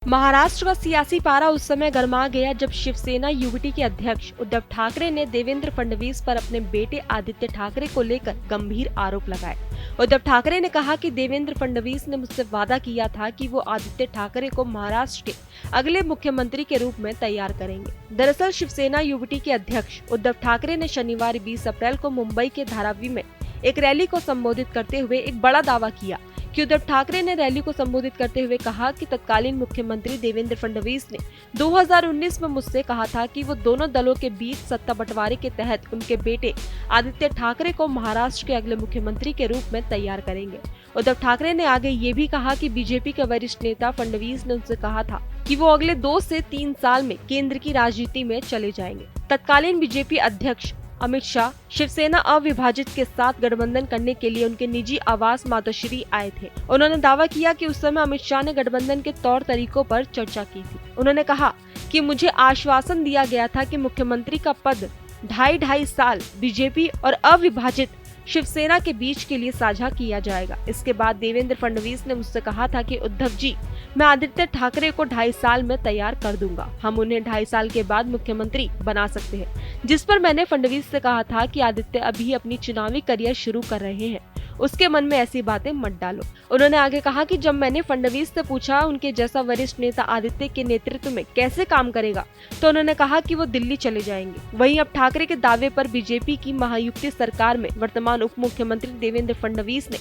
महाराष्ट्र का सियासी पारा उस समय गर्मा गया जब शिवसेना युवटी के अध्यक्ष उद्धव ठाकरे ने देवेंद्र फडणवीस पर अपने बेटे आदित्य ठाकरे को लेकर गंभीर आरोप लगाए। उद्धव ठाकरे ने कहा कि देवेंद्र फडणवीस ने मुझसे वादा किया था कि वो आदित्य ठाकरे को महाराष्ट्र के अगले मुख्यमंत्री के रूप में तैयार करेंगे। दरअसल शिवसेना युवटी के अध्यक्ष उद्धव ठाकरे ने शनिवार 20 अप्रैल को मुंबई के धारावी में एक रैली को संबोधित करते हुए एक बड़ा दावा किया कि उद्धव ठाकरे ने रैली को संबोधित करते हुए कहा कि तत्कालीन मुख्यमंत्री देवेंद्र फडणवीस ने 2019 में मुझसे कहा था कि वो दोनों दलों के बीच सत्ता बंटवारे के तहत उनके बेटे आदित्य ठाकरे को महाराष्ट्र के अगले मुख्यमंत्री के रूप में तैयार करेंगे। उद्धव ठाकरे ने आगे ये भी कहा कि बीजेपी के वरिष्ठ नेता फडणवीस ने उनसे कहा था कि वो अगले 2 से 3 साल में केंद्र की राजनीति में चले जाएंगे। तत्कालीन बीजेपी अध्यक्ष अमित शाह शिवसेना अविभाजित के साथ गठबंधन करने के लिए उनके निजी आवास मातोश्री आए थे। उन्होंने दावा किया कि उस समय अमित शाह ने गठबंधन के तौर तरीकों पर चर्चा की थी। उन्होंने कहा कि मुझे आश्वासन दिया गया था कि मुख्यमंत्री का पद 2.5 साल बीजेपी और अविभाजित शिवसेना के बीच के लिए साझा किया जाएगा। इसके बाद देवेंद्र फडणवीस ने मुझसे कहा था कि उद्धव जी, मैं आदित्य ठाकरे को 2.5 साल में तैयार कर दूंगा। हम उन्हें 2.5 साल के बाद मुख्यमंत्री बना सकते हैं। जिस पर मैंने फडणवीस से कहा था कि आदित्य अभी अपनी चुनावी करियर शुरू कर रहे हैं, उसके मन में ऐसी बातें मत डालो। उन्होंने आगे कहा कि जब मैंने फडणवीस से पूछा उनके जैसा वरिष्ठ नेता आदित्य के नेतृत्व में कैसे काम करेगा, तो उन्होंने कहा कि वो दिल्ली चले जाएंगे। वहीं अब ठाकरे के दावे पर बीजेपी की महायुति सरकार में वर्तमान उप मुख्यमंत्री देवेंद्र फडणवीस ने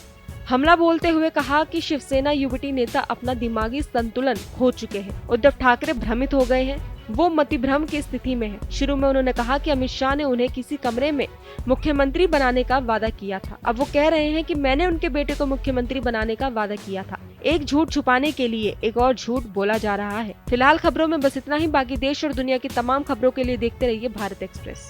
हमला बोलते हुए कहा कि शिवसेना युवती नेता अपना दिमागी संतुलन खो चुके हैं। उद्धव ठाकरे भ्रमित हो गए हैं, वो मतिभ्रम की स्थिति में है। शुरू में उन्होंने कहा कि अमित शाह ने उन्हें किसी कमरे में मुख्यमंत्री बनाने का वादा किया था। अब वो कह रहे हैं कि मैंने उनके बेटे को मुख्यमंत्री बनाने का वादा किया था। एक झूठ छुपाने के लिए एक और झूठ बोला जा रहा है। फिलहाल खबरों में बस इतना ही। बाकी देश और दुनिया की तमाम खबरों के लिए देखते रहिए भारत एक्सप्रेस।